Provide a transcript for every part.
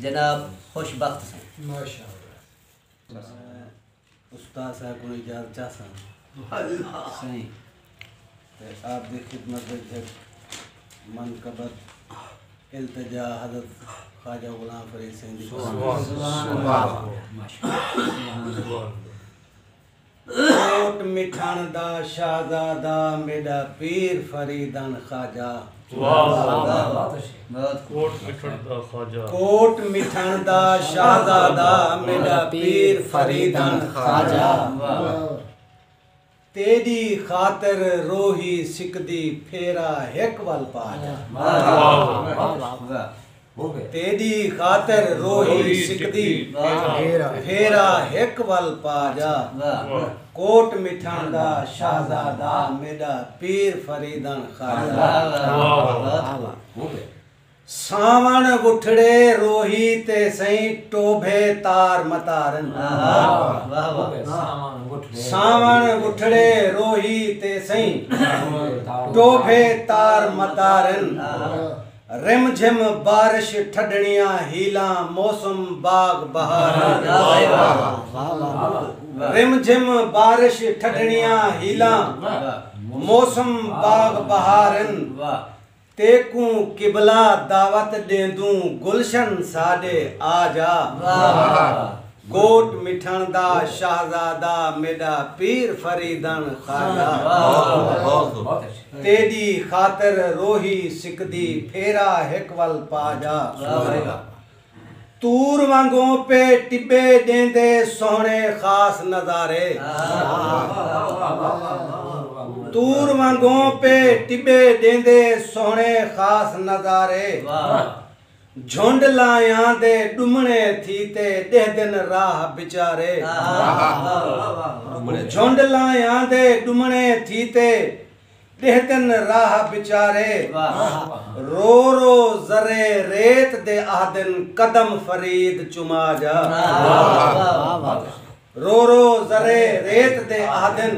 जनाब खुशबख्त से माशाअल्लाह उस्ताद साहब को इजाज़त चाहता सही आप दी खिदमत मनकबत इल्तिजा हज़रत ख्वाजा गुलाम फरीद सिंधी कोट मिठान दा शाहजादा मेरा पीर फरीदन ख्वाजा कोट मिठान दा शाहजादा मेरा पीर फरीदन ख्वाजा तेरी खातिर रोही सिकदी फेरा एक वल पाजा तेरी खातिर रोही सिकदी फेरा एक वल पाजा कोट मिठान दा शाहजादा मेरा पीर फरीदन ख्वाजा सावण उठड़े रोही ते सही टोभे तार मतारन सावण उठड़े रोही ते सही टोभे तार मतारन रिम झिम बारिश ठडणिया हीला मौसम बाग बहार रिम झिम बारिश ठडणिया हीला मौसम बाग बहारन तेकू किबला दावत देंदू गुलशन साडे आजा कोट मिठण दा शाहजादा मेरा पीर फरीदन ख्वाजा तेरी खातिर रोही सिकदी फेरा हिकवल पाजा तूर वांगों पे टिब्बे देंदे सोहने खास नजारे तूर वांगों पे टिब्बे देंदे सोहने खास नजारे झुंड लाया दे डुमने थी ते दे दिन राह बिचारे झुंड लाया दे डुमने थी ते दे दिन राह बिचारे रो रो जरे रेत दे आदन कदम फरीद चुमा जा रो रो जरे रेत दे आदन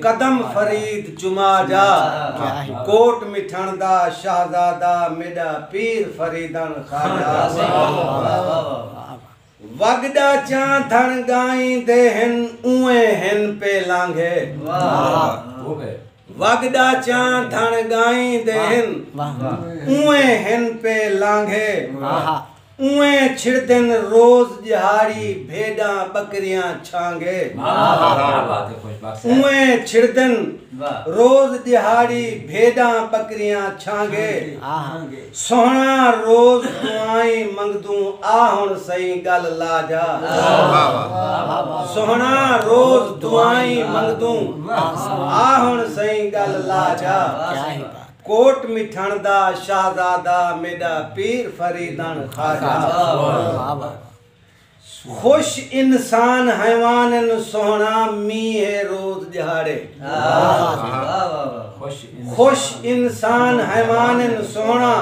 कदम फरीद चुमा जा कोट मिठण दा शाहजादा मेरा पीर फरीदन ख्वाजा वगड़ा चा धन गाई दे हिन उए हिन पे लांघे वगड़ा चा धन गाई दे हिन उए हिन पे लांघे उए छिड़दन रोज दिहाड़ी भेड़ा बकरियां छांगे उए छिड़दन रोज दिहाड़ी भेड़ा बकरियां छांगे सोहना रोज दुआई मंगदू आहुण सही गल लाजा सोहना रोज दुआई मंगदू आहुण सही गल लाजा कोट मिठण दा शाहजादा मेरा पीर फरीदन ख्वाजा खुश इंसान हैवानन सोहना मीहे रोज दिहाड़े खुश इंसान हैवानन सोहना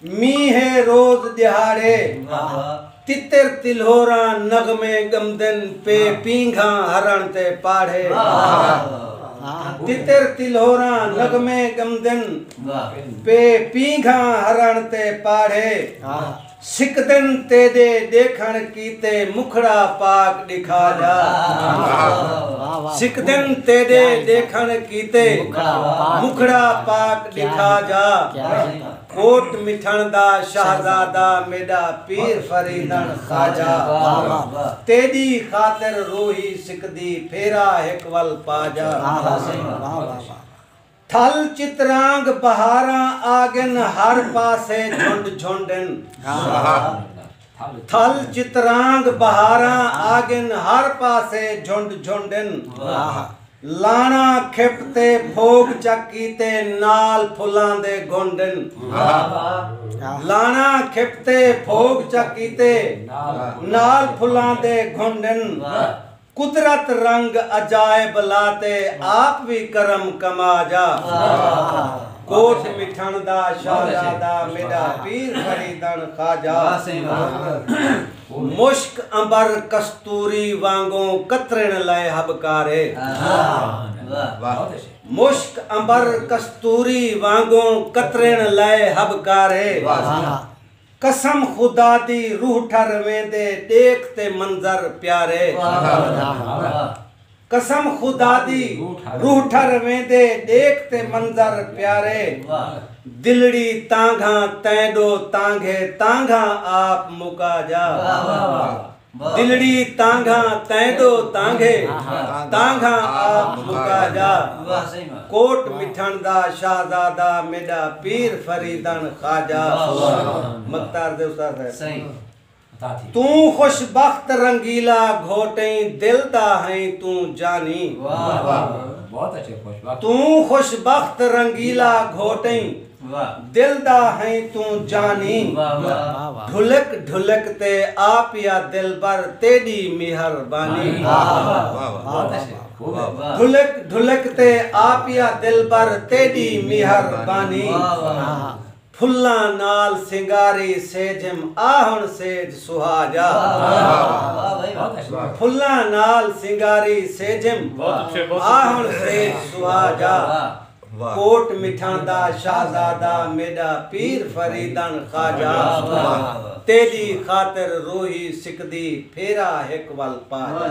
मीहे रोज दिहाड़े तितर तिल्होरा नगमे गमदन पे पींघा हरण ते पाढ़े तितर तिल्होरा नगमे गमदन पे पींघा हरण ते पाढ़े सिकदन तेदे देखण कीते मुखड़ा पाक दिखा जा सिकदन तेदे देखण कीते मुखड़ा पाक दिखा जा कोट मिठण दा शाहजादा मेरा पीर फरीदन ख्वाजा तेरी खातिर रोही सिकदी फेरा हिकवल पाजा थल चित्रांग बहारा आगन हर पासे झुंड झुंडन थल चित्रांग बहारा आगन हर पासे झुंड झुंडन लाना खिपते भोग चकीते नाल फुलां दे गोंडन लाना खिपते भोग चकीते नाल फुलां दे गोंडन कुदरत रंग अजायब लाते आप भी करम कमा जा कोट मिठण दा शाहजादा मेरा पीर फरीदन ख्वाजा मुश्क अंबर कस्तूरी वांगों कतरण लय हबकारे मुश्क अंबर कस्तूरी वांगों कतरण लय हबकारे कसम खुदा दी रूह ठर वेंदे देखते मंजर प्यारे कसम खुदा दी रूह ठर वेंदे देखते मंजर प्यारे दिलड़ी तांघा तैडो तांघे तांघा आप मुका जा दिलड़ी तांघा तैडो तांघे तांघा आप मुका जा कोट मिठन दा शाहजादा मेरा पीर फरीदन खाजा मख्तार दे उस्ताद है सही तू खुशबख्त रंगीला घोटे दिल दा है तू जानी बहुत अच्छे खुशबख्त तू खुशबख्त रंगीला घोटे दिल दा है तू जानी ढुलक ढुलक ते आप या दिल पर तेरी मेहरबानी ढुलक ढुलक ते आप या दिल पर तेरी मेहरबानी फुल्ला नाल सिंगारी सेजम आहन सेज सुहाजा फुल्ला नाल सिंगारी सेजम आहन सेज सुहाजा कोट मिठांदा शाहजादा मेरा पीर फरीदन खाजा तेरी खातिर रूही सिकदी फेरा हिक वल पाजा